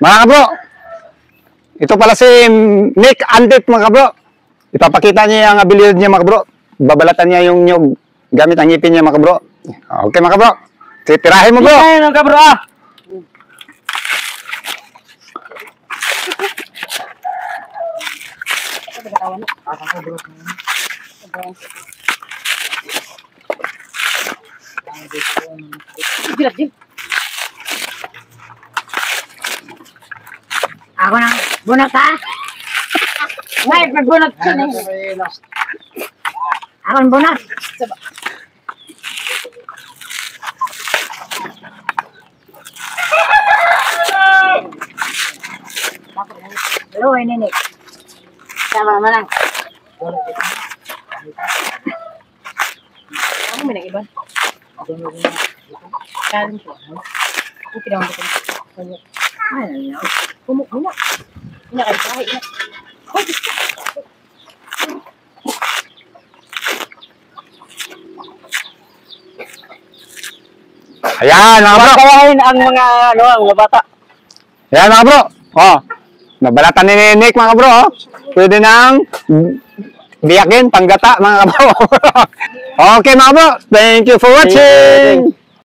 Mga kabro, ito pala si Nick Andit mga kabro. Ipapakita niya ang abilidad niya mga kabro. Babalatan niya yung nyug gamit ang ngipin niya mga kabro. Okay mga kabro. Titirahin mo bro. Tirahin mga kabro ah. Ako nang bunot ha? May pagbunot ko na. Ako nang bunot. Hello, ini. Sama mana? Kamu may nag-iban? Kalim po. Ako pinawag ko. Ay, ano? Kumukuna. Nakaibahay na. Ayan mga bro. Kawain ang mga ang mga bata. Ayan mga bro. Oh. Nabalatan ni Nick mga bro. Oh. Pwede nang biyakin, panggata mga bro. Okay mga bro. Thank you for watching.